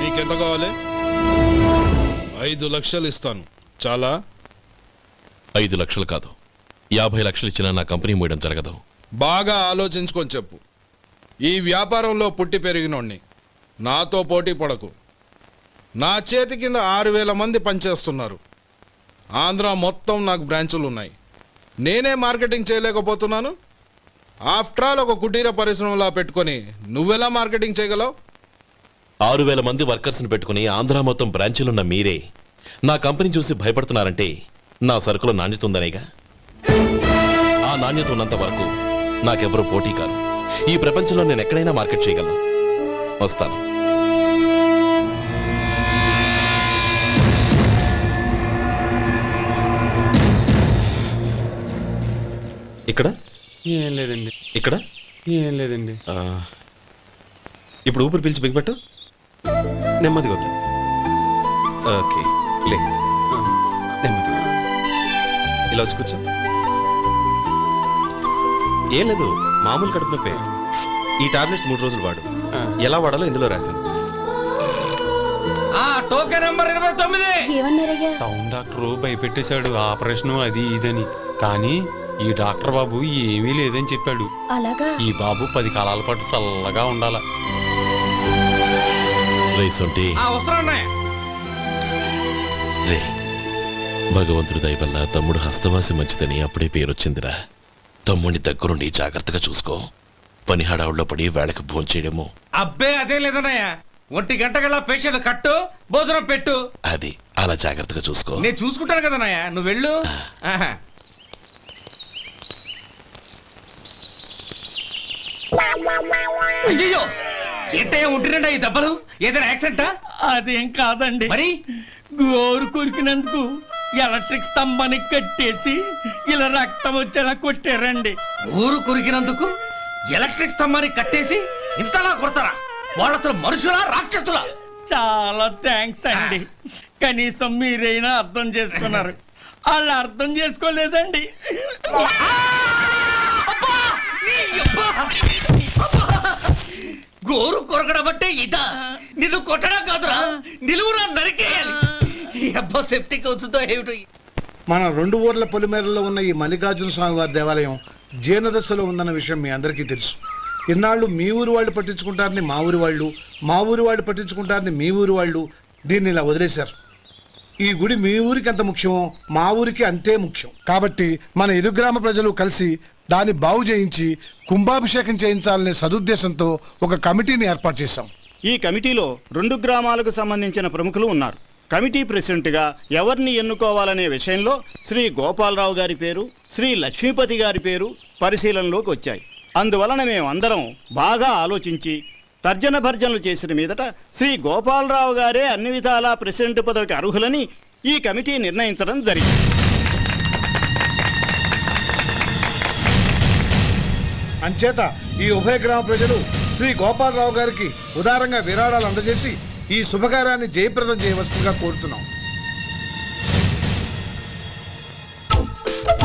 నీకెంత కావాలి? 5 లక్షలు ఇస్తాను. చాలా? 5 లక్షలు కాదు, 50 లక్షలు ఇచ్చినా నా కంపెనీ మూయడం జరగదు. బాగా ఆలోచించుకొని చెప్పు. ఈ వ్యాపారంలో పుట్టి పెరిగినోడిని, నాతో పోటీ పడకు. నా చేతి కింద 6,000 మంది పనిచేస్తున్నారు. ఆంధ్ర మొత్తం నాకు బ్రాంచులు ఉన్నాయి. నేనే మార్కెటింగ్ చేయలేకపోతున్నాను. ఆఫ్టర్ ఆల్ ఒక కుటీర పరిశ్రమలా పెట్టుకొని నువ్వెలా మార్కెటింగ్ చేయగలవు? 6,000 మంది వర్కర్స్ని పెట్టుకుని ఆంధ్ర మొత్తం బ్రాంచీలున్న మీరే నా కంపెనీ చూసి భయపడుతున్నారంటే నా సరుకులో నాణ్యత ఉందనేగా. ఆ నాణ్యత ఉన్నంత వరకు నాకెవరూ పోటీ కాదు. ఈ ప్రపంచంలో నేను ఎక్కడైనా మార్కెట్ చేయగలను. వస్తాను. ఇక్కడ ఏం లేదండి. ఇక్కడ ఏం లేదండి. ఇప్పుడు ఊపిరి పీల్చి బిగపట్టు. నెమ్మదిగా వదిలే. ఓకే, లే. నెమ్మదిగా ఇలా వచ్చి కూర్చో. ఏం లేదు, మామూలు కడుపు నొప్పే. ఈ టాబ్లెట్స్ 3 రోజులు వాడు. ఎలా వాడాలో ఇందులో రాశాను. Token number 29. టౌన్ డాక్టర్ భయపెట్టేశాడు, ఆపరేషన్ అది ఇదని. కానీ ఈ డాక్టర్ బాబు ఏమీ లేదని చెప్పాడు. అలాగా? ఈ బాబు 10 కాలాల పాటు చల్లగా ఉండాల. రే, భగవంతుడి దయ వల్ల తమ్ముడు హస్తవాసి మంచిదని అప్పుడే పేరొచ్చిందిరా. తమ్ముడిని దగ్గరుండి జాగ్రత్తగా చూసుకో. పని హడావుల్లో పడి వేళకు భోంచేయడము. అబ్బే అదే లేదన్నయ్య. 1 గంట గల పేషెంట్ కట్టు, భోజనం పెట్టు. అది అలా జాగ్రత్తగా చూసుకో. నేను చూసుకుంటాను కదన్నయ్య, నువ్వు వెళ్ళు. అయ్యో, ఏంటయ్యా ఉంటున్నాడా ఈ దెబ్బలు? ఏదైనా యాక్సిడెంటా? అదేం కాదండి. మరి గోరు కొరికినందుకు ఎలక్ట్రిక్ స్తంభానికి కట్టేసి ఇలా రక్తం వచ్చేలా కొట్టారండి. ఊరు కొరికినందుకు ఎలక్ట్రిక్ స్తంభానికి కట్టేసి ఇంతలా కొడతారా? వాళ్ళు అసలు మనుషులా, రాక్షసులా? చాలా థ్యాంక్స్ అండి. కనీసం మీరైనా అర్థం చేసుకున్నారు. వాళ్ళు అర్థం చేసుకోలేదండి. గోరు కొరకడం అంటే ఇదా? నిన్ను కొట్టడం కాదురా, నిలువురా నరికేయాలి. అబ్బా సెప్టిక్ అవుతుందో ఏమిటో. మన 2 ఊర్ల పొలిమేరలో ఉన్న ఈ మల్లికార్జున స్వామి వారి దేవాలయం జీర్ణదశలో ఉందన్న విషయం మీ అందరికీ తెలుసు. ఇన్నాళ్ళు మీ ఊరు వాళ్ళు పట్టించుకుంటారని మా ఊరి వాళ్ళు, మా ఊరి వాళ్ళు పట్టించుకుంటారని మీ ఊరి వాళ్ళు దీన్ని ఇలా వదిలేశారు. ఈ గుడి మీ ఊరికి ఎంత ముఖ్యమో మా ఊరికి అంతే ముఖ్యం. కాబట్టి మన ఇరు గ్రామ ప్రజలు కలిసి దాన్ని బాగు చేయించి కుంభాభిషేకం చేయించాలనే సదుద్దేశంతో ఒక కమిటీని ఏర్పాటు చేశాం. ఈ కమిటీలో 2 గ్రామాలకు సంబంధించిన ప్రముఖులు ఉన్నారు. కమిటీ ప్రెసిడెంట్గా ఎవరిని ఎన్నుకోవాలనే విషయంలో శ్రీ గోపాలరావు గారి పేరు, శ్రీ లక్ష్మీపతి గారి పేరు పరిశీలనలోకి వచ్చాయి. అందువలన మేమందరం బాగా ఆలోచించి తర్జన భర్జనలు చేసిన మీదట శ్రీ గోపాలరావు గారే అన్ని విధాలా ప్రెసిడెంట్ పదవికి అర్హులని ఈ కమిటీ నిర్ణయించడం జరిగింది. అంచేత ఈ ఉభయ గ్రామ ప్రజలు శ్రీ గోపాలరావు గారికి ఉదారంగా విరాళాలు అందజేసి ఈ శుభకార్యాన్ని జయప్రదం చేయవలసిందిగా కోరుతున్నాం.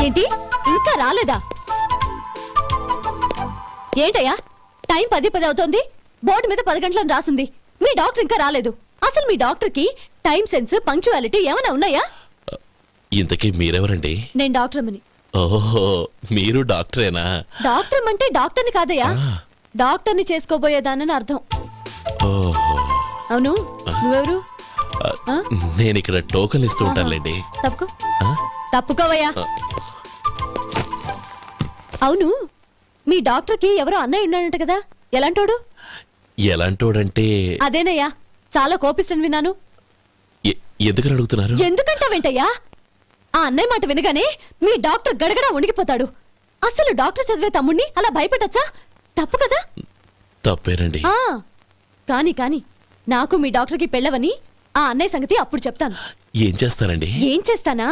ఏంటి ఇంకా రాలేదా? ఏంటయ్యా టైం 10 అవుతోంది. బోర్డు మీద 10 గంటలను రాసింది. మీ డాక్టర్ ఇంకా రాలేదు. అసలు మీ డాక్టర్ కి టైం సెన్స్, పంక్చువాలిటీ ఏమైనా ఉన్నాయా? ఇంతకీ మీరెవరండి? నేను డాక్టర్ అమ్మని. ఓహో, మీరు డాక్టరేనా? డాక్టర్ అంటే డాక్టర్ని కాదయ్యా, డాక్టర్ని చేసుకోబోయేదానని అర్థం. అవును, నువ్వెవరు? నేను ఇక్కడ టోకన్ ఇస్తూ ఉంటానులేండి. తప్పుకో. తప్పుకోవయ్యా. అవును, మీ డాక్టర్ కి ఎవరో అన్నయ్య ఉన్నాడంట కదా, ఎలాంటోడు? ఎలాంటోడంటే అదేనయ్యా, చాలా కోపిస్తని విన్నాను. ఎందుకని అడుగుతున్నారు? ఎందుకంటావేంటయ్యా? ఆ అన్నయ్య మాట వినగానే మీ డాక్టర్ గడగడా ఉణికిపోతాడు. అసలు డాక్టర్ చదివే తమ్ముణ్ణి అలా భయపెట్టచ్చా? తప్పు కదా? తప్పేనండి. కాని కాని నాకు మీ డాక్టర్కి పెళ్ళవని ఆ అన్నయ్య సంగతి అప్పుడు చెప్తాను. ఏం చేస్తారండి? ఏం చేస్తానా,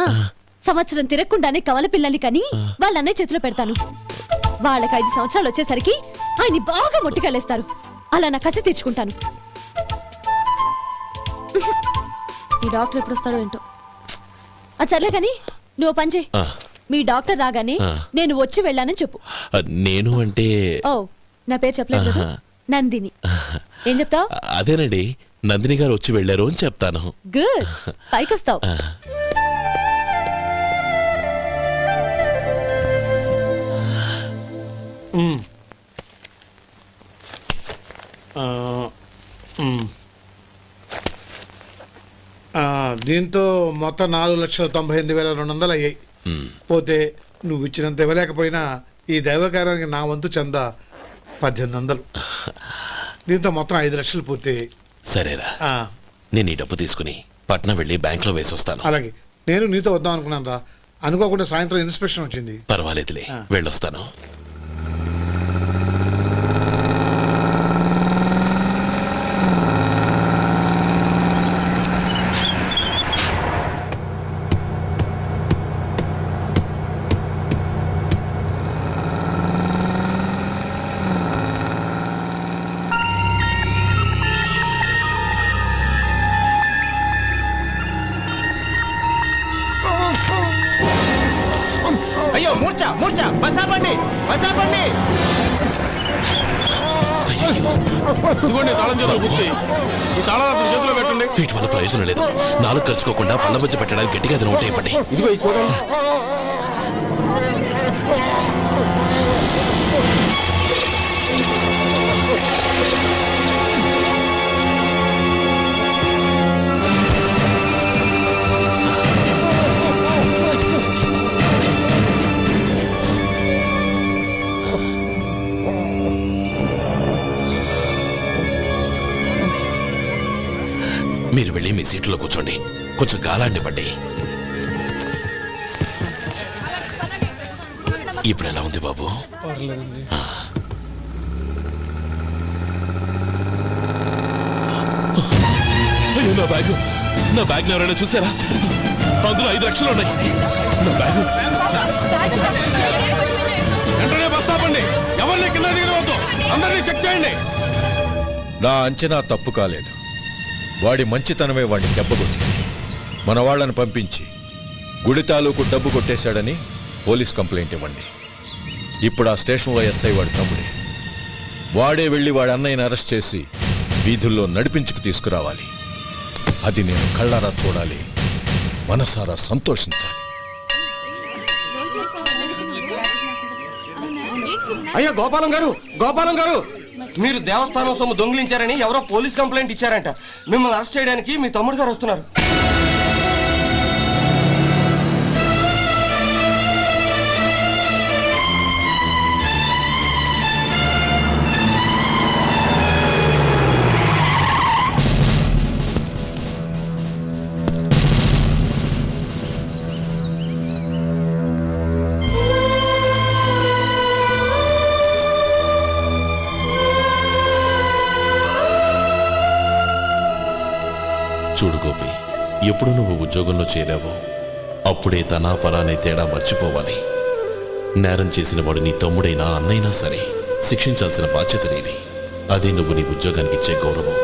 సంవత్సరం తిరగకుండానే కవల పిల్లల్ని కని వాళ్ళ అన్నయ్య చేతిలో పెడతాను. వాళ్ళకి 5 సంవత్సరాలు వచ్చేసరికి ఆయన్ని బాగా మొట్టికెళ్ళేస్తారు. అలా నా కసి తీర్చుకుంటాను. ఈ డాక్టర్ ఎప్పుడు వస్తాడో ఏంటో. అది సర్లే కానీ నువ్వు పని చేయి. మీ డాక్టర్ రాగానే నేను వచ్చి వెళ్ళానని చెప్పు. నేను అంటే ఓ, నా పేరు చెప్పలేదు కదా, నందిని. ఏం చెప్తావు? అదేనండి, నందిని గారు వచ్చి వెళ్ళారు అని చెప్తాను. గుడ్, పైకొస్తావు. దీంతో మొత్తం 4,98,200 అయ్యాయి. పోతే నువ్వు ఇచ్చినంత ఇవ్వలేకపోయినా ఈ దైవకార్యానికి నా వంతు చందా 1,800. దీంతో మొత్తం 5 లక్షలు పూర్తయ్యాయి. సరేరా, నేను ఈ డబ్బు తీసుకుని పట్నం వెళ్ళి బ్యాంక్లో వేసొస్తాను. అలాగే, నేను నీతో వద్దాం అనుకున్నాను రా, అనుకోకుండా సాయంత్రం ఇన్స్పెక్షన్ వచ్చింది. పర్వాలేదులే, వెళ్ళొస్తాను. అయ్యో మూర్ఛ మూర్ఛ, బసాపండి బసాపండి. వీటి వల్ల ప్రయోజనం లేదు. 4 ఖర్చుకోకుండా పళ్ళ మధ్య పెట్టడానికి గట్టిగా అది నోట్ అయిపోయి. ఇదిగో ఇది చూడండి. మీరు వెళ్ళి మీ సీట్లో కూర్చోండి, కొంచెం గాలాండి పట్టి. ఇప్పుడు ఎలా ఉంది బాబు? నా బ్యాగ్, నా బ్యాగ్ ఎవరైనా చూసారా? అందులో 5 లక్షలు ఉన్నాయి. నా బ్యాగ్ వెంటనే బస్ ఆపండి, ఎవరిని కింద దిగవద్దు, అందరినీ చెక్ చేయండి. నా అంచనా తప్పు కాలేదు. వాడి మంచితనమే వాడిని దెబ్బకొట్టింది. మన వాళ్ళని పంపించి గుడి తాలూకు డబ్బు కొట్టేశాడని పోలీస్ కంప్లైంట్ ఇవ్వండి. ఇప్పుడు ఆ స్టేషన్లో ఎస్ఐ వాడి తమ్ముడే. వాడే వెళ్ళి వాడి అన్నయ్యని అరెస్ట్ చేసి వీధుల్లో నడిపించుకు తీసుకురావాలి. అది నేను కళ్ళారా చూడాలి, మనసారా సంతోషించాలి. అయ్యో గోపాలం గారు, గోపాలం గారు, మీరు దేవస్థానం సొమ్ము దొంగిలించారని ఎవరో పోలీస్ కంప్లైంట్ ఇచ్చారంట. మిమ్మల్ని అరెస్ట్ చేయడానికి మీ తమ్ముడు గారు వస్తున్నారు. చూడు గోపి, ఎప్పుడు నువ్వు ఉద్యోగంలో చేరావో అప్పుడే తనా పరానే తేడా మర్చిపోవాలి. నేరం చేసిన వాడు నీ తమ్ముడైనా అన్నైనా సరే శిక్షించాల్సిన బాధ్యత నీది. అదే నువ్వు నీ ఉద్యోగానికి ఇచ్చే గౌరవం.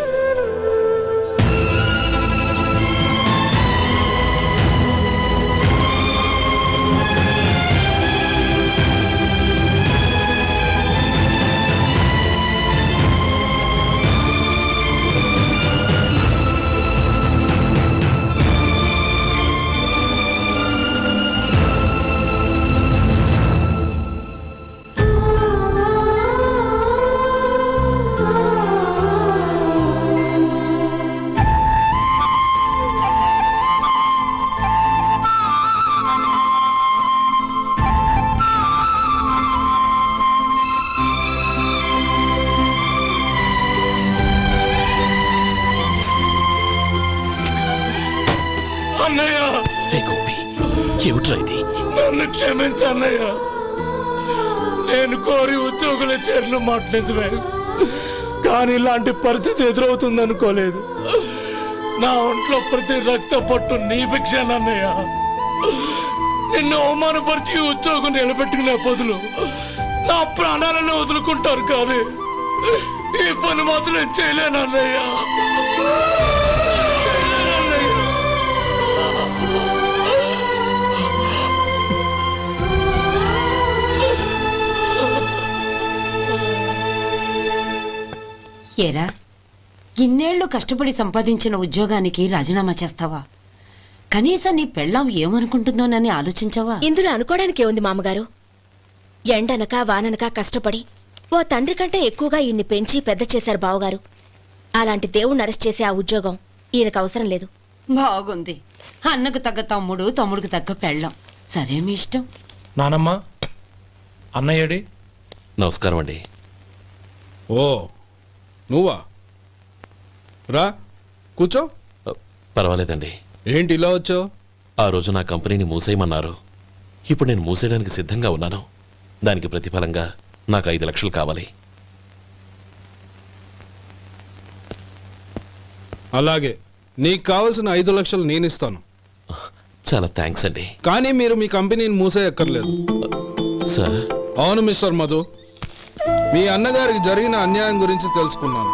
ఏమిట్రా ఇది? నన్ను క్షమించు అన్నయ్య. నేను కోరి ఉద్యోగుల చేరిన మాట నిజమే, కానీ ఇలాంటి పరిస్థితి ఎదురవుతుంది అనుకోలేదు. నా ఒంట్లో ప్రతి రక్త పట్టు నీ భిక్షానన్నయ్య. నిన్ను అవమానపరిచి ఉద్యోగం నిలబెట్టుకునే బదులు నా ప్రాణాలను వదులుకుంటారు, కానీ ఈ పని మాత్రం నేను చేయలేనన్నయ్య. ఏరా, ఇన్నేళ్లు కష్టపడి సంపాదించిన ఉద్యోగానికి రాజీనామా చేస్తావా? కనీసం నీ పెళ్ళాం ఏమనుకుంటుందోనని ఆలోచించావా? ఇందులో అనుకోవడానికి ఏముంది మామగారు? ఎండనక వాననక కష్టపడి ఓ తండ్రి కంటే ఎక్కువగా ఈయన్ని పెంచి పెద్ద చేశారు బావగారు. అలాంటి దేవుణ్ణి అరెస్ట్ చేసే ఆ ఉద్యోగం ఈయనకు అవసరం లేదు. బాగుంది. అన్నకు తగ్గ తమ్ముడు, తమ్ముడికి తగ్గ పెళ్ళాం. సరే, మీ ఇష్టం. నానమ్మ, అన్నయ్యడి. నమస్కారం అండి. ఓ నువ్వా? రా కూర్చో. పర్వాలేదండి. ఏంటి ఇలా వచ్చావు? ఆ రోజు నా కంపెనీని మూసేయమన్నారు. ఇప్పుడు నేను మూసేయడానికి సిద్ధంగా ఉన్నాను. దానికి ప్రతిఫలంగా నాకు 5 లక్షలు కావాలి. అలాగే, నీకు కావాల్సిన 5 లక్షలు నేను ఇస్తాను. చాలా థ్యాంక్స్ అండి. కానీ మీరు మీ కంపెనీని మూసేయక్కర్లేదు. సార్? అవును మిస్టర్ మధు, మీ అన్నగారికి జరిగిన అన్యాయం గురించి తెలుసుకున్నాను.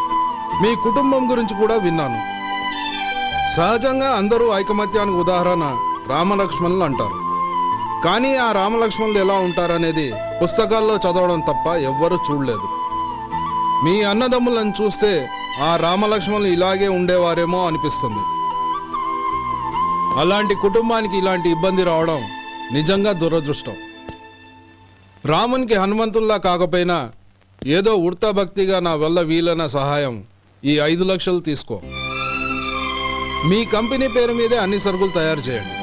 మీ కుటుంబం గురించి కూడా విన్నాను. సహజంగా అందరూ ఐకమత్యానికి ఉదాహరణ రామలక్ష్మణులు అంటారు. కానీ ఆ రామలక్ష్మణులు ఎలా ఉంటారనేది పుస్తకాల్లో చదవడం తప్ప ఎవ్వరూ చూడలేదు. మీ అన్నదమ్ములను చూస్తే ఆ రామలక్ష్మణులు ఇలాగే ఉండేవారేమో అనిపిస్తుంది. అలాంటి కుటుంబానికి ఇలాంటి ఇబ్బంది రావడం నిజంగా దురదృష్టం. రామునికి హనుమంతుల్లా కాకపోయినా ఏదో ఉడతాభక్తిగా నా వల్ల వీలైన సహాయం ఈ 5 లక్షలు తీసుకో. మీ కంపెనీ పేరు మీదే అన్ని సరుకులు తయారు చేయండి.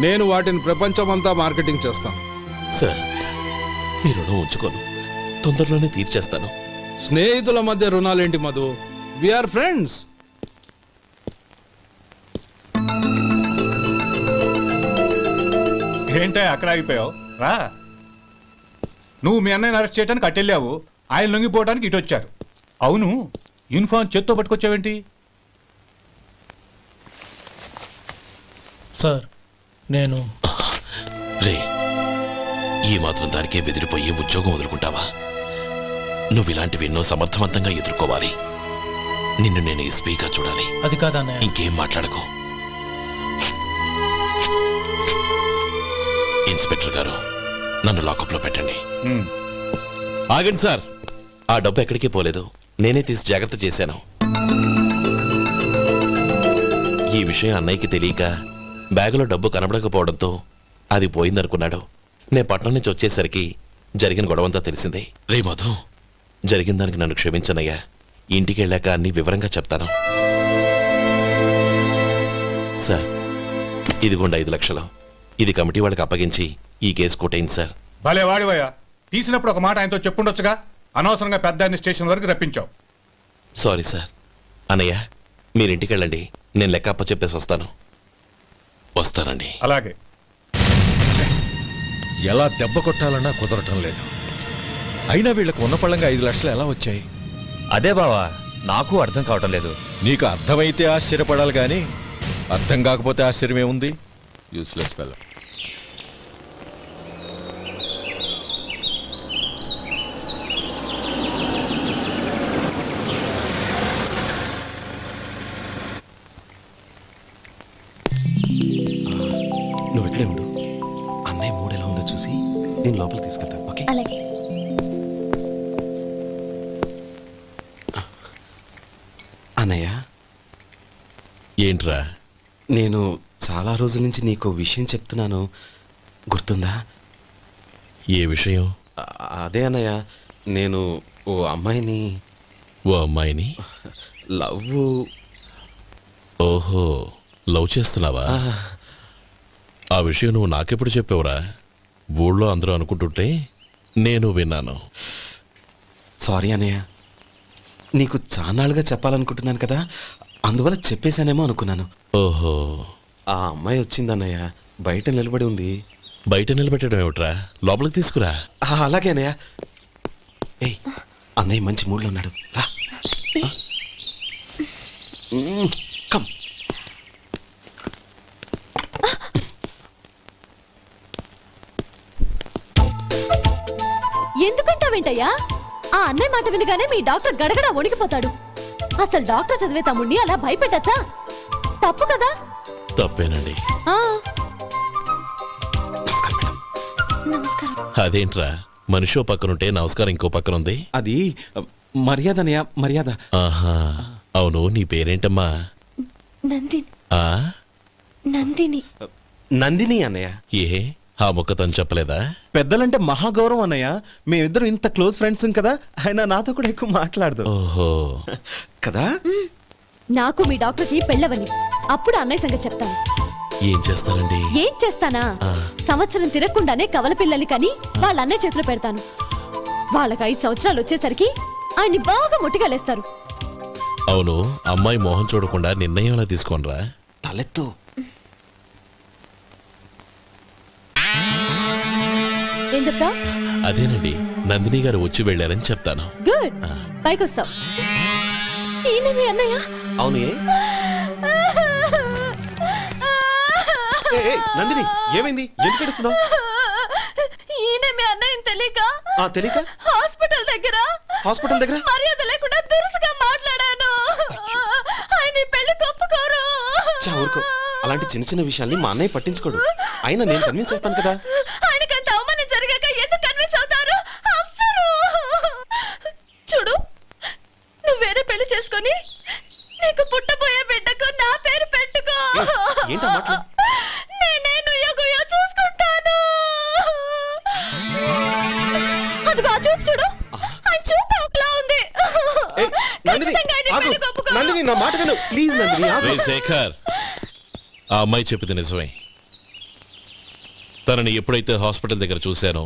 నేను వాటిని ప్రపంచమంతా మార్కెటింగ్ చేస్తాను. సార్, మీ రుణం ఉంచుకోను, తొందరలోనే తీర్చేస్తాను. స్నేహితుల మధ్య రుణాలేంటి మధు? We are friends. ఏంటే అక్కడ ఆగిపోయావు? రా. నువ్వు మీ అన్నయ్యని అరెస్ట్ చేయడానికి అట్టెళ్ళావు, ఆయన లొంగిపోవడానికి ఇటు వచ్చారు. అవును, యూనిఫామ్ చేత్తో పట్టుకొచ్చావేంటి? సార్, నేను రే, ఈ మాత్రం దానికే బెదిరిపోయి ఉద్యోగం వదులుకుంటావా? నువ్వు ఇలాంటివి ఎన్నో సమర్థవంతంగా ఎదుర్కోవాలి. నిన్ను నేను ఎస్పీగా చూడాలి. అది కాదన్న. ఇంకేం మాట్లాడకు. ఇన్స్పెక్టర్ గారు, నన్ను లాకప్లో పెట్టండి. ఆగండి సార్, ఆ డబ్బు ఎక్కడికి పోలేదు. నేనే తీసి జాగ్రత్త చేశాను. ఈ విషయం అన్నయ్యకి తెలియక బ్యాగులో డబ్బు కనబడకపోవడంతో అది పోయిందనుకున్నాడు. నేను పట్నం నుంచి వచ్చేసరికి జరిగిన గొడవంతా తెలిసిందే. రే మధు, జరిగిన దానికి నన్ను క్షమించనయ్యా. ఇంటికి వెళ్ళాక అన్ని వివరంగా చెప్తాను. సార్, ఇదిగోండి 5 లక్షలు. ఇది కమిటీ వాళ్ళకి అప్పగించి ఈ కేసు కొట్టేయండి సార్. భలే వాడివయ్యా, తీసినప్పుడు ఒక మాట ఆయనతో చెప్పుండొచ్చుగా. అనవసరంగా పెద్ద స్టేషన్ వరకు రప్పించావు. Sorry sir. అన్నయ్య, మీరింటికి వెళ్ళండి, నేను లెక్క అప్ప చెప్పేసి వస్తానండి. అలాగే. ఎలా దెబ్బ కొట్టాలన్నా కుదరటం లేదు. అయినా వీళ్ళకు ఉన్న పళ్ళంగా 5 లక్షలు ఎలా వచ్చాయి? అదే బావా, నాకు అర్థం కావటం లేదు. నీకు అర్థమైతే ఆశ్చర్యపడాలి కానీ అర్థం కాకపోతే ఆశ్చర్యం ఏముంది? Useless fellow. నువ్వు ఇక్కడే ఉండు. అన్నయ్య మూడు ఎలా ఉందో చూసి నేను లోపలికి తీసుకెళ్తాను. ఓకే? అలాగే. అన్నయ్య, ఏంట్రా? నేను చాలా రోజుల నుంచి నీకు విషయం చెప్తున్నాను, గుర్తుందా? ఏ విషయం? అదే అన్నయ్య, నేను ఓ అమ్మాయిని లవ్. ఓహో, లవ్ చేస్తున్నావా? ఆ విషయం నువ్వు నాకెప్పుడు చెప్పావురా? ఊళ్ళో అందరూ అనుకుంటుంటే నేను విన్నాను. సారీ అన్నయ్య, నీకు చాన్నాళ్ళుగా చెప్పాలనుకుంటున్నాను కదా, అందువల్ల చెప్పేశానేమో అనుకున్నాను. ఓహో, ఆ అమ్మాయి వచ్చిందన్నయ్య, బయట నిలబడి ఉంది. బయట నిలబెట్టడం ఏమిట్రా? లోపలికి తీసుకురా. అలాగే అన్నయ్య. ఏయ్, అన్నయ్య మంచి మూడ్లో ఉన్నాడు, రా. కమ్. ఎందుకంటావేంటయ్యా? ఆ అన్నయ్య మాట వినగానే మీ డాక్టర్ గడగడ వణికిపోతాడు. అసలు డాక్టర్ చదివే తమ్ముడిని అలా భయపెట్టచ్చా? తప్పు కదా? తప్పేనండి. నమస్కారం. అదేంట్రా, మనిషో పక్కనుంటే నమస్కారం ఇంకో పక్కన ఉంది? అది మర్యాద అన్నయ్య, మర్యాద. ఆహా, అవును, నీ పేరేంటమ్మా? నందిని. ఆ నందిని. నందిని అన్నయ్య. ఏ ఆ ముక్క తను చెప్పలేదా? పెద్దలంటే మహాగౌరవం అన్నయ్య. మేమిద్దరం ఇంత క్లోజ్ ఫ్రెండ్స్ కదా, ఆయన నాతో కూడా ఎక్కువ మాట్లాడదు. ఓహో కదా. నాకు మీ డాక్టర్కి పెళ్ళవని, అప్పుడు అన్నయ్య సంగతి చెప్తాను. ఏం చేస్తారండి? ఏం చేస్తానా, సంవత్సరం తిరగకుండానే కవల పిల్లల్ని కని వాళ్ళ అన్నయ్య చేతిలో పెడతాను. వాళ్ళకి 5 సంవత్సరాలు వచ్చేసరికి ఆయన్ని బాగా ముట్టిగలేస్తారు. అవును, అమ్మాయి మోహం చూడకుండా నిర్ణయం ఎలా తీసుకోనరా? తలెత్తు. ఏం చెప్తా? అదేనండి, నందిని గారు వచ్చి వెళ్ళారని చెప్తాను. గుడ్, పైకి వస్తావు. ఈయన మీ అన్నయ్య? అవును. నందిని, ఏమైంది? ఎందుకు ఏడుస్తున్నావు? ఈయన మీ అన్నయ్యని తెలియక తెలియక హాస్పిటల్ దగ్గర మర్యాద లేకుండా దురుసుగా మాట్లాడాను. ఆయన పెళ్లి ఒప్పుకోరు. ఊరుకో, అలాంటి చిన్న చిన్న విషయాల్ని మా అన్నయ్య పట్టించుకోడు. అయినా నేను కన్విన్స్ చేస్తాను కదా. ఆయనకంత అవమానం జరిగాక ఎందుకు కన్విన్స్ అవుతారు? చూడు, నువ్వు వేరే పెళ్లి చేసుకొని నీకు పుట్టబోయే బిడ్డకు నా పేరు పెట్టుకో. ఏంటో మాట్లాడు. నేనే నుయ్యగుయ్య చూసుకుంటాను. అదిగో ఆ చూపు చూడు, ఆయన చూపు ఒకలా ఉంది. నందిని, నా మాట విను ప్లీజ్. నందిని, శేఖర్, ఆ అమ్మాయి చెప్పింది నిజమే. తనని ఎప్పుడైతే హాస్పిటల్ దగ్గర చూశానో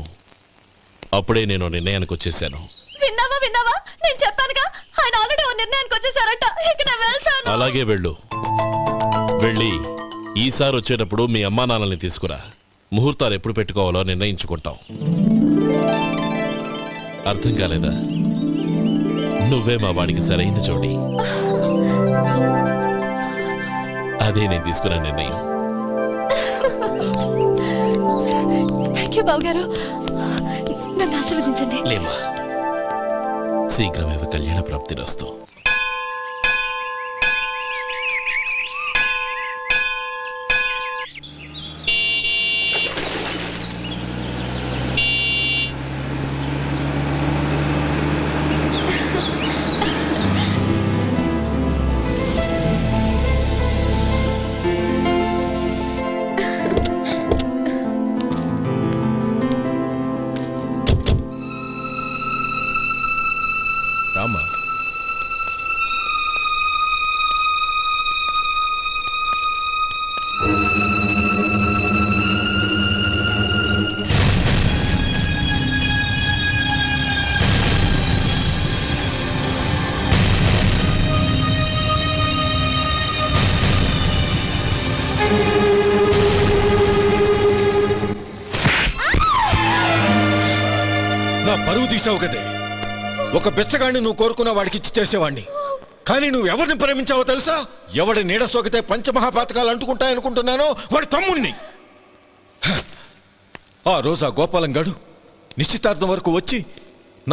అప్పుడే నేను నిర్ణయానికి వచ్చేసాను. విన్నావా? నేను చెప్పానుగా, ఆయన ఆల్రెడీ ఓ నిర్ణయానికి వచ్చేసారట. ఇక నేను వెళ్తాను. అలాగే వెళ్ళు. వెళ్ళి ఈసారి వచ్చేటప్పుడు మీ అమ్మా నాన్నల్ని తీసుకురా. ముహూర్తాలు ఎప్పుడు పెట్టుకోవాలో నిర్ణయించుకుంటాం. అర్థం కాలేదా? నువ్వే మా వాడికి సరైన జోడి. అదే నేను తీసుకున్న నిర్ణయం. థ్యాంక్ యూ బావగారు, నన్ను ఆశీర్వదించండి. లేమా, శీఘ్రమేవ కళ్యాణ ప్రాప్తిరస్తు. రామా, నా పరువు తీసావు కదే. ఒక బెచ్చగాడిని నువ్వు కోరుకున్న వాడికి ఇచ్చి చేసేవాడిని. కానీ నువ్వు ఎవరిని ప్రేమించావో తెలుసా? ఎవడి నీడ సోకితే పంచమహాపాతకాలు అంటుకుంటాయనుకుంటున్నానో వాడి తమ్ముణ్ణి. ఆ రోజు ఆ గోపాలం గాడు నిశ్చితార్థం వరకు వచ్చి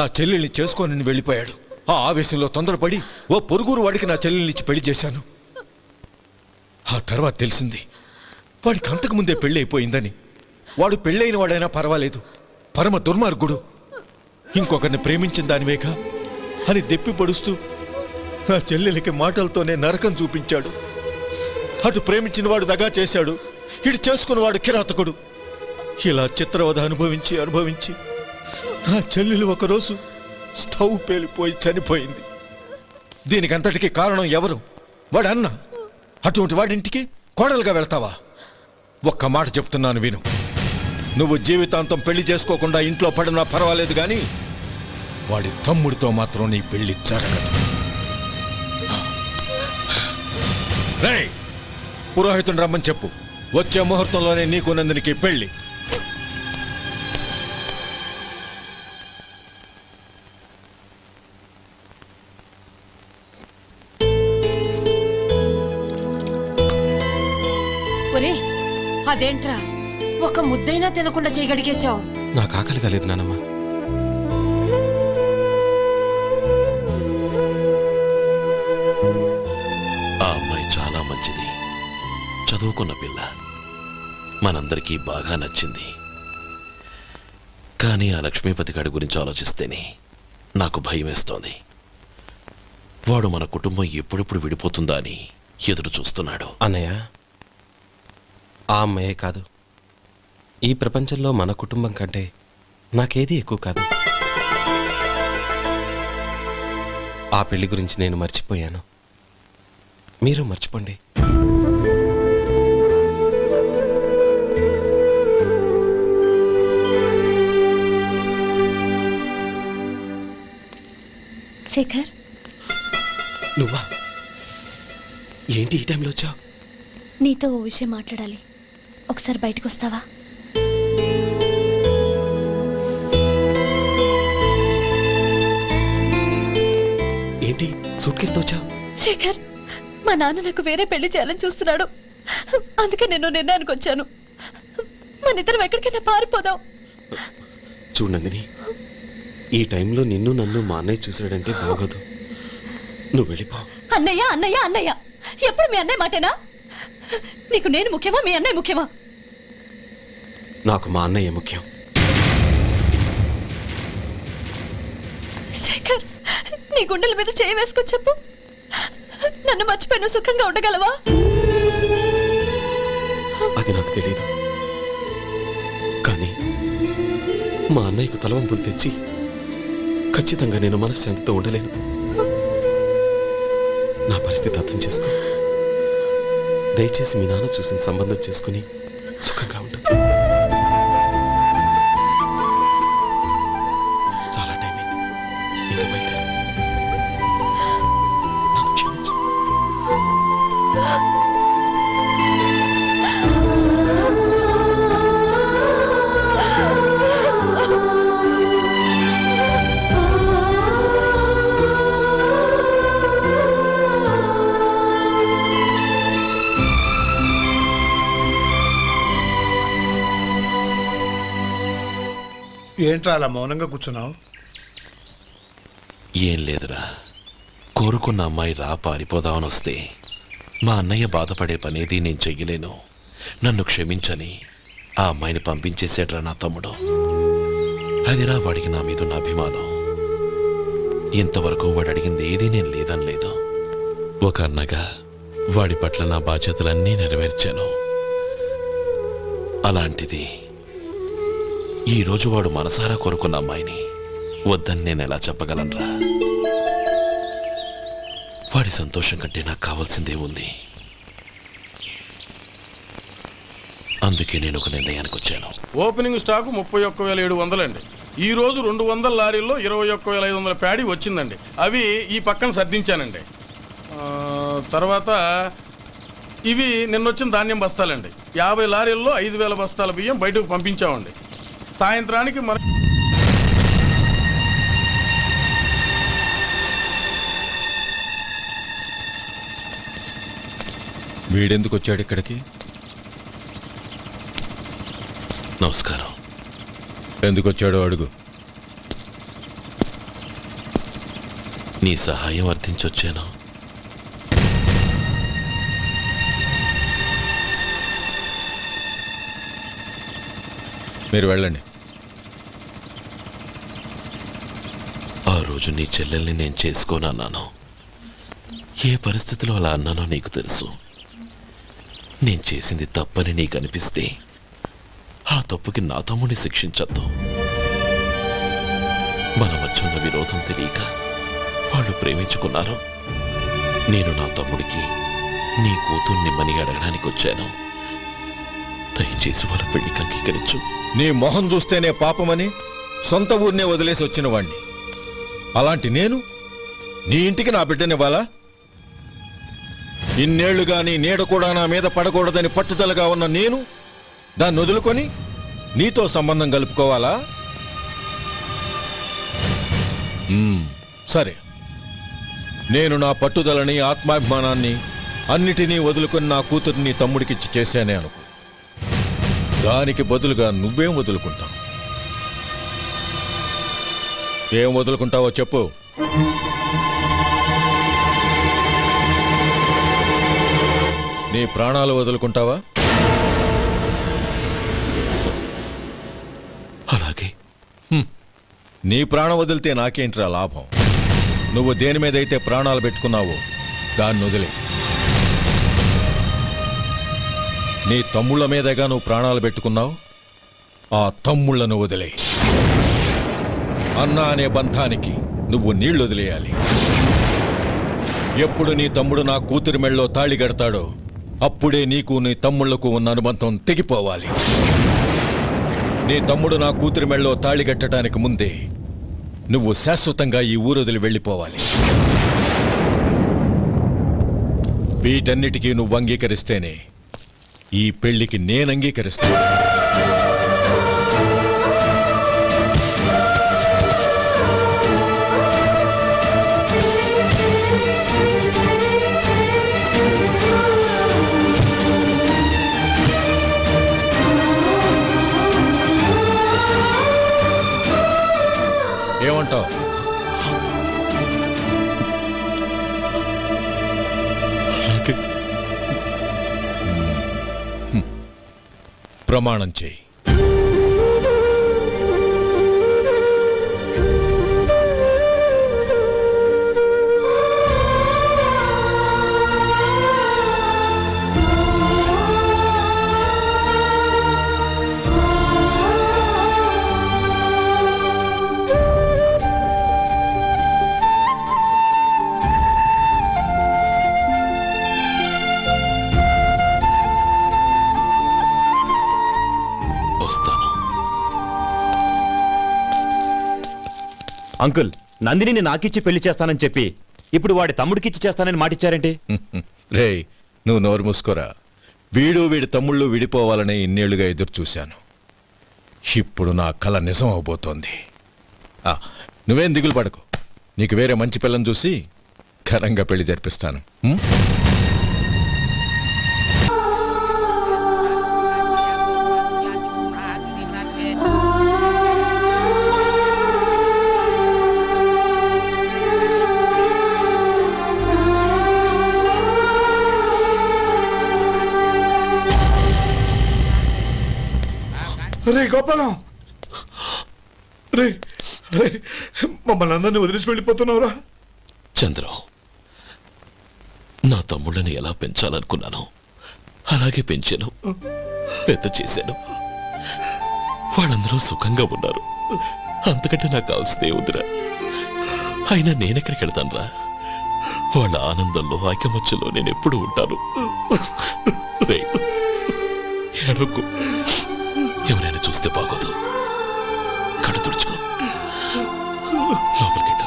నా చెల్లెల్ని చేసుకొని వెళ్ళిపోయాడు. ఆ ఆవేశంలో తొందరపడి ఓ పొరుగురు వాడికి నా చెల్లెల్ని ఇచ్చి పెళ్లి చేశాను. ఆ తర్వాత తెలిసింది వాడికి అంతకుముందే పెళ్లి అయిపోయిందని. వాడు పెళ్ళైన వాడైనా పర్వాలేదు, పరమ దుర్మార్గుడు. ఇంకొకరిని ప్రేమించిన దానివేగా అని దెప్పి పడుస్తూ నా చెల్లెలికి మాటలతోనే నరకం చూపించాడు. అటు ప్రేమించిన వాడు దగా చేశాడు, ఇటు చేసుకున్నవాడు కిరాతకుడు. ఇలా చిత్రవధ అనుభవించి నా చెల్లెలు ఒకరోజు స్టవ్ పేలిపోయి చనిపోయింది. దీనికంతటికీ కారణం ఎవరు? వాడు అన్న. అటువంటి వాడింటికి కోడలుగా వెళ్తావా? ఒక్క మాట చెప్తున్నాను విను. నువ్వు జీవితాంతం పెళ్లి చేసుకోకుండా ఇంట్లో పడినా పర్వాలేదు, కానీ వాడి తమ్ముడితో మాత్రం నీ పెళ్లి జరగదు. రేయ్, పురోహితుని రమ్మని చెప్పు. వచ్చే ముహూర్తంలోనే నీకు నందినికి పెళ్లి. ఒరే, అదేంట్రా ఒక ముద్దైనా తినకుండా చేయగడిగేశావు? నాకు ఆకలి కాలేదు నానమ్మ. ఆ అమ్మాయి చాలా మంచిది, చదువుకున్న పిల్ల, మనందరికీ బాగా నచ్చింది. కానీ ఆ లక్ష్మీపతి గారి గురించి ఆలోచిస్తేనే నాకు భయం వేస్తోంది. వాడు మన కుటుంబం ఎప్పుడెప్పుడు విడిపోతుందా అని ఎదురు చూస్తున్నాడు. అన్నయ్య, ఆ అమ్మాయే కాదు, ఈ ప్రపంచంలో మన కుటుంబం కంటే నాకేది ఎక్కువ కాదు. ఆ పెళ్లి గురించి నేను మర్చిపోయాను, మీరు మర్చిపోండి. శేఖర్, నువ్వా? ఏంటి ఈ టైంలో వచ్చావు? నీతో ఓ విషయం మాట్లాడాలి. ఒకసారి బయటకు వస్తావా? ఏంటి సూట్ కేసుతో వచ్చావు? శేఖర్, మా నాన్న నాకు వేరే పెళ్లి చేయాలని చూస్తున్నాడు. అందుకే నేను నిర్ణయానికి వచ్చాను. మన ఇద్దరం ఎక్కడికైనా పారిపోదాం. చూడు నందిని, ఈ టైంలో నిన్ను నన్ను మా అన్నయ్య చూశాడంటే బాగోదు. నువ్వు వెళ్ళిపో. అన్నయ్య అన్నయ్య అన్నయ్య, ఎప్పుడు మీ అన్నయ్య మాటేనా? నీకు నేను ముఖ్యమా, మీ అన్నయ్య ముఖ్యమా? నాకు మా అన్నయ్య ముఖ్యం. శేఖర్, నీ గుండెల మీద చేయి వేసుకొని చెప్పు, నన్ను మర్చిపోయి సుఖంగా ఉండగలవా? అది నాకు తెలియదు, కానీ మా అన్నయ్యకు తలవంపులు తెచ్చి ఖచ్చితంగా నేను మనశ్శాంతితో ఉండలేను. నా పరిస్థితి అర్థం చేసుకో. దయచేసి మీ నాన్న చూసిన సంబంధం చేసుకుని సుఖంగా ఉండు. చాలా టైం అయింది, ఇంకా బయలుదేరు. నన్ను క్షమించు. ఏంట్రా అలా మౌనంగా కూర్చున్నావు? ఏం లేదురా, కోరుకున్న అమ్మాయి రా పారిపోదామని వస్తే మా అన్నయ్య బాధపడే పనేది నేను చెయ్యలేను, నన్ను క్షమించని ఆ అమ్మాయిని పంపించేసాడ్రా నా తమ్ముడు. అదిరా వాడికి నా మీద ఉన్న అభిమానం. ఇంతవరకు వాడు అడిగింది ఏదీ నేను లేదని లేదు. ఒక అన్నగా వాడి పట్ల నా బాధ్యతలన్నీ నెరవేర్చాను. అలాంటిది ఈరోజు వాడు మనసారా కోరుకున్న అమ్మాయిని వద్దని నేను ఎలా చెప్పగలనురా? వాడి సంతోషం కంటే నాకు కావాల్సిందే ఉంది. అందుకే నేను ఒక నిర్ణయానికి వచ్చాను. ఓపెనింగ్ స్టాకు 31,700 అండి. ఈ రోజు 200 లారీల్లో 21,500 ప్యాడీ వచ్చిందండి. అవి ఈ పక్కన సర్దించానండి. తర్వాత ఇవి నిన్నొచ్చిన ధాన్యం బస్తాలండి. 50 లారీల్లో 5,000 బస్తాల బియ్యం బయటకు పంపించామండి. సాయంత్రానికి మన వీడెందుకు వచ్చాడు ఇక్కడికి? నమస్కారం. ఎందుకు వచ్చాడో అడుగు. నీ సహాయం అర్థించొచ్చాను. మీరు వెళ్ళండి. ఆ రోజు నీ చెల్లెల్ని నేను చేసుకోనన్నాను. ఏ పరిస్థితిలో అలా అన్నానో నీకు తెలుసు. నేను చేసింది తప్పని నీకు అనిపిస్తే ఆ తప్పుకి నా తమ్ముడిని శిక్షించద్దు. మన మధ్య ఉన్న విరోధం తెలియక వాళ్ళు ప్రేమించుకున్నారు. నేను నా తమ్ముడికి నీ కూతుర్ని మని అడగడానికి వచ్చాను. దయచేసి వాళ్ళ పెళ్లికి అంగీకరించు. నీ మొహం చూస్తేనే పాపమని సొంత ఊరినే వదిలేసి వచ్చిన వాణ్ణి. అలాంటి నేను నీ ఇంటికి నా బిడ్డనివ్వాలా? ఇన్నేళ్లుగా నీ నీడ కూడా నా మీద పడకూడదని పట్టుదలగా ఉన్న నేను దాన్ని వదులుకొని నీతో సంబంధం కలుపుకోవాలా? సరే, నేను నా పట్టుదలని ఆత్మాభిమానాన్ని అన్నిటినీ వదులుకొని నా కూతుర్ని తమ్ముడికిచ్చి చేశానే అనుకో. దానికి బదులుగా నువ్వేం వదులుకుంటావు? ఏం వదులుకుంటావో చెప్పు. నీ ప్రాణాలు వదులుకుంటావా? అలాగే. నీ ప్రాణం వదిలితే నాకేంట్రా లాభం? నువ్వు దేని మీదైతే ప్రాణాలు పెట్టుకున్నావో దాన్ని వదిలే. నీ తమ్ముళ్ళ మీదగా నువ్వు ప్రాణాలు పెట్టుకున్నావు, ఆ తమ్ముళ్లను వదిలే. అన్న అనే బంధానికి నువ్వు నీళ్లు వదిలేయాలి. ఎప్పుడు నీ తమ్ముడు నా కూతురి మెళ్ళలో తాళి కడతాడో అప్పుడే నీకు నీ తమ్ముళ్లకు ఉన్న అనుబంధం తెగిపోవాలి. నీ తమ్ముడు నా కూతురి మెళ్ళలో తాళి కట్టడానికి ముందే నువ్వు శాశ్వతంగా ఈ ఊరొదిలి వెళ్ళిపోవాలి. వీటన్నిటికీ నువ్వు అంగీకరిస్తేనే ఈ పెళ్లికి నేను అంగీకరిస్తాను. ఏమంటావు? ప్రమాణం చేయి. అంకుల్, నందిని నాకిచ్చి పెళ్లి చేస్తానని చెప్పి ఇప్పుడు వాడి తమ్ముడికిచ్చి చేస్తానని మాటిచ్చారేంటి? రే, నువ్వు నోరు మూసుకోరా. వీడి తమ్ముళ్ళు విడిపోవాలని ఇన్నేళ్లుగా ఎదురు చూశాను. ఇప్పుడు నా కల నిజం అవబోతోంది. నువ్వేం దిగులు పడకు. నీకు వేరే మంచి పిల్లని చూసి ఘనంగా పెళ్లి జరిపిస్తాను. రే గోపాలం, రే రే, మమ్మల్ని అందరినీ వదిలేసి వెళ్ళిపోతున్నావురా? చంద్రం, నా తమ్ముళ్ళని ఎలా పెంచాలనుకున్నానో అలాగే పెంచాను, పెద్ద చేశాను. వాళ్ళందరూ సుఖంగా ఉన్నారు. అంతకంటే నాకు కావాల్సిందే వద్దురా. అయినా నేనెక్కడికి వెళ్తానురా? వాళ్ళ ఆనందంలో ఐకమత్యంలో నేను ఎప్పుడు ఉంటాను. ఎడకు, ఎవరైనా చూస్తే బాగోదు. కళ్ళు తుడుచుకో, లోపలికి వెళ్ళు.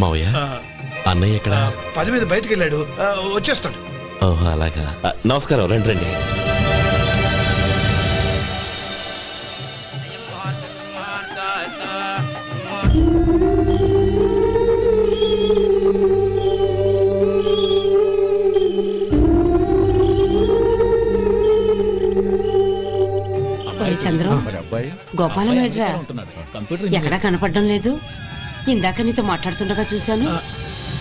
మావయ్య, అన్నయ్య ఎక్కడ? పని మీద బయటికి వెళ్ళాడు, వచ్చేస్తాడు. ఓహో, అలాగా. నమస్కారం, రండి రండి. చంద్రం, గోపాలం ఏడ్రా? ఎక్కడా కనపడడం లేదు. ఇందాక నీతో మాట్లాడుతుండగా చూశాను.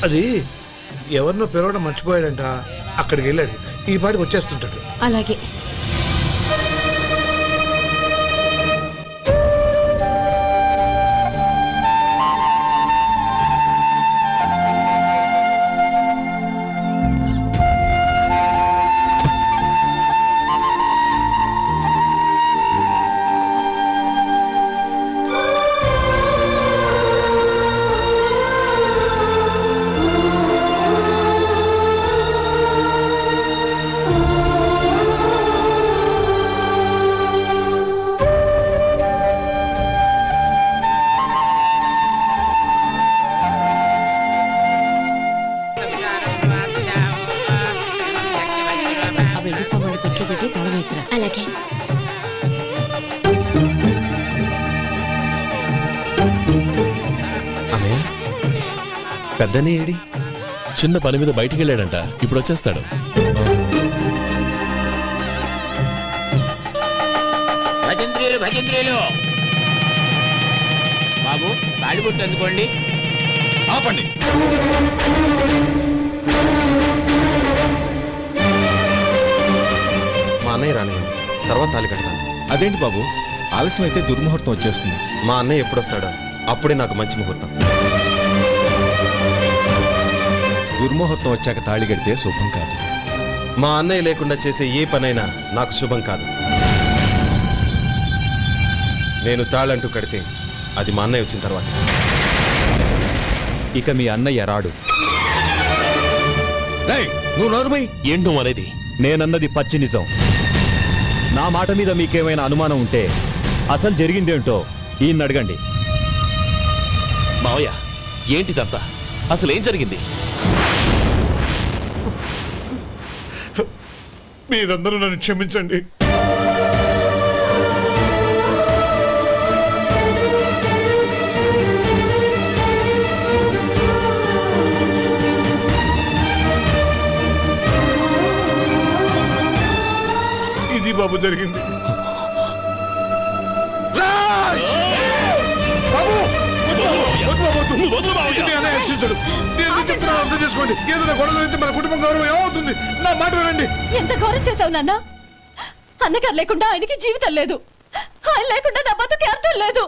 అది ఎవరినో పిలవడం మర్చిపోయాడంట, అక్కడికి వెళ్ళాడు. ఈ పాటికి వచ్చేస్తుంటాడు. అలాగే. అలాగే. అన్నయ్య పెద్దనే ఏడి? చిన్న పని మీద బయటికి వెళ్ళాడంట, ఇప్పుడు వచ్చేస్తాడు. భజంత్రీలు భజంత్రీలు బాబు తాడిబుట్టు అందుకోండి. ఆపండి. మా అన్నయ్య రానివ్వండి, తర్వాత తాళి కడతాను. అదేంటి బాబు, ఆలస్యం అయితే దుర్ముహూర్తం వచ్చేస్తుంది. మా అన్నయ్య ఎప్పుడు వస్తాడో అప్పుడే నాకు మంచి ముహూర్తం. దుర్ముహూర్తం వచ్చాక తాళి కడితే శుభం కాదు. మా అన్నయ్య లేకుండా చేసే ఏ పనైనా నాకు శుభం కాదు. నేను తాళంటూ కడితే అది మా అన్నయ్య వచ్చిన తర్వాత. ఇక మీ అన్నయ్య రాడు. నువ్వు నోరుమై. ఏంటి నువ్వు అనేది? నేనన్నది పచ్చి నిజం. నా మాట మీద మీకేమైనా అనుమానం ఉంటే అసలు జరిగిందేంటో ఈయన్ని అడగండి. మావయ్య ఏంటిదంతా? అసలు ఏం జరిగింది? మీరందరూ నన్ను క్షమించండి. ఇది బాబు జరిగింది. అర్థం చేసుకోండి. ఏదైనా గొడవ జరిగితే మన కుటుంబం గౌరవం ఏమవుతుంది? నా మాట వినండి. ఎంత ఘోరం చేశావు నాన్న. అన్నగారు లేకుండా ఆయనకి జీవితం లేదు, ఆయన లేకుండా నా బతుకి అర్థం లేదు.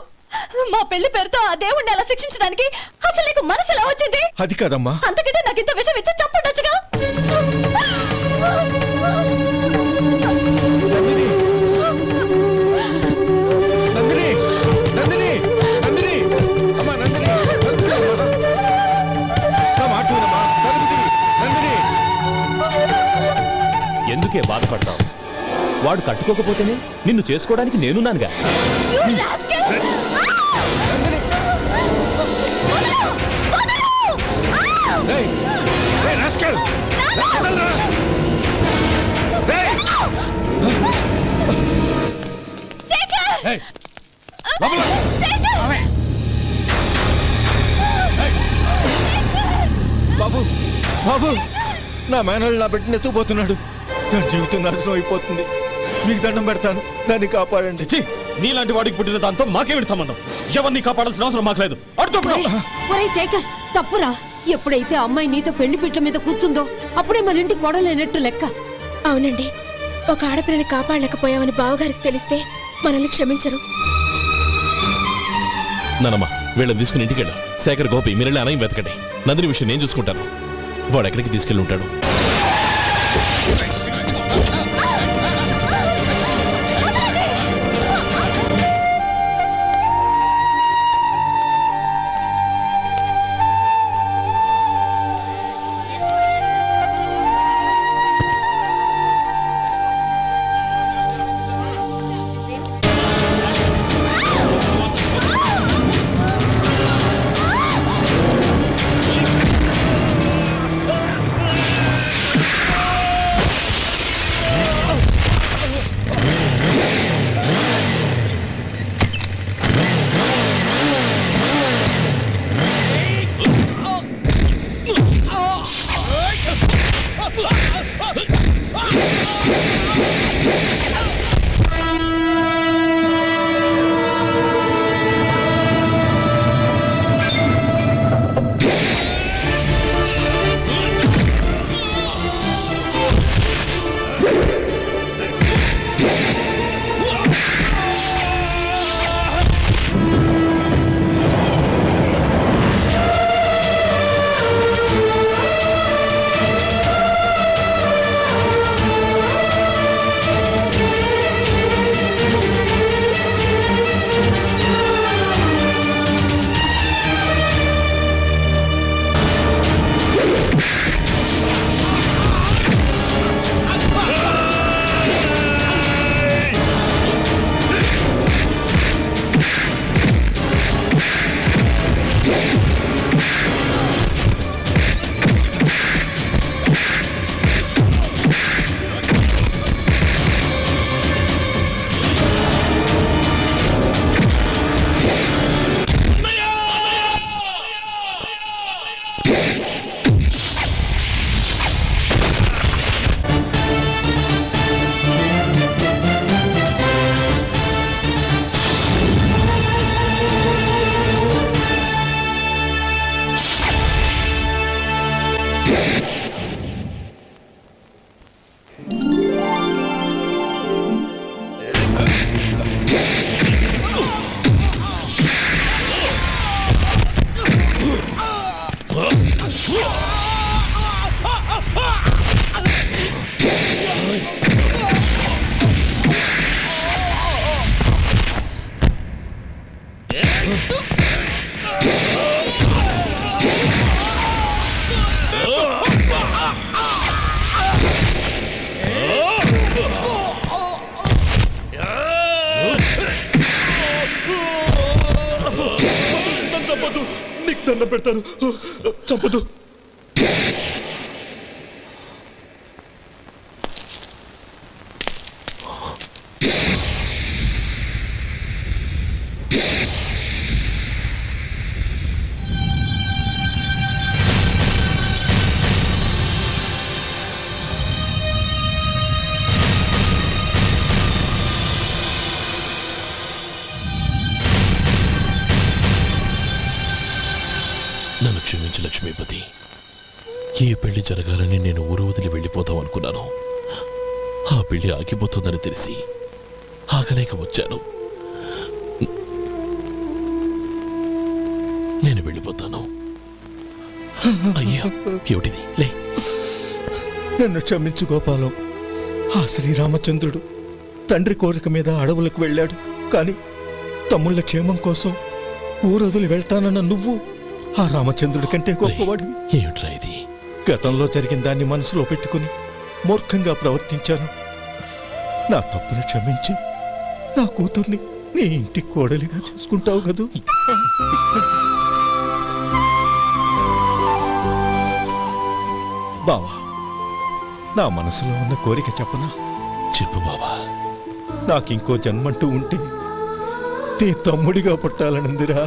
మా పెళ్లి పేరుతో ఆ దేవుణ్ణి అలా శిక్షించడానికి అసలు నీకు మనసు ఎలా వచ్చింది? అది కాదమ్మా. అంతకంటే నాకు ఇంత విషయం ఇచ్చి చంపుండొచ్చుగా. నందిని, నందిని, నందిని, అమ్మా నందిని, నా మాట వినమ్మా. నందిని, ఎందుకే బాధపడతావు? వాడు కట్టుకోకపోతేనే నిన్ను చేసుకోవడానికి నేనున్నానుగా. బాబు, బాబు, నా మేనల్ని నా బిడ్డను ఎత్తుకుపోతున్నాడు. నా జీవితం నాశనం అయిపోతుంది. మీకు దండం పెడతాను, దాన్ని కాపాడండి. నీలాంటి వాడికి పుట్టిన దాంతో మాకేమిటి సంబంధం? ఎవరిని కాపాడాల్సిన అవసరం మాకు లేదు. ఒరేయ్ శేఖర్, తప్పురా. ఎప్పుడైతే అమ్మాయి నీతో పెళ్లి పీట్ల మీద కూర్చుందో అప్పుడే మన ఇంటికి గొడవలేనట్టు లెక్క. అవునండి, ఒక ఆడపిల్లని కాపాడలేకపోయామని బావగారికి తెలిస్తే మనల్ని క్షమించరు. నానమ్మ వీళ్ళని తీసుకుని ఇంటికి వెళ్ళాం. శేఖర్, గోపి మీరెళ్ళి అన్నయ్య వెతకండి. నందిని విషయం నేను చూసుకుంటాను. వాడు ఎక్కడికి తీసుకెళ్ళి ఉంటాడు? దండ పెడతాను, చంపదు. నన్ను క్షమించు లక్ష్మీపతి. ఈ పెళ్లి జరగాలని నేను ఊరు వదిలి వెళ్ళిపోతాం అనుకున్నాను. ఆ పెళ్లి ఆగిపోతుందని తెలిసి ఆగలేక వచ్చాను. నేను వెళ్ళిపోతాను. అయ్యా, ఏమిటిది? లే. నన్ను క్షమించు గోపాలం. ఆ శ్రీరామచంద్రుడు తండ్రి కోరిక మీద అడవులకు వెళ్ళాడు. కానీ తమ్ముళ్ళ క్షేమం కోసం ఊరొదిలి వెళ్తానన్న నువ్వు ఆ రామచంద్రుడి కంటే గొప్పవాడివి. ఏమిట్రా ఇది? గతంలో జరిగిన దాన్ని మనసులో పెట్టుకుని మూర్ఖంగా ప్రవర్తించాను. నా తప్పును క్షమించి నా కూతుర్ని నీ ఇంటి కోడలిగా చేసుకుంటావు కదూ? బావా, నా మనసులో ఉన్న కోరిక చెప్పనా? చెప్పు బావా. నాకింకో జన్మంటూ ఉంటే నీ తమ్ముడిగా పుట్టాలనుందిరా.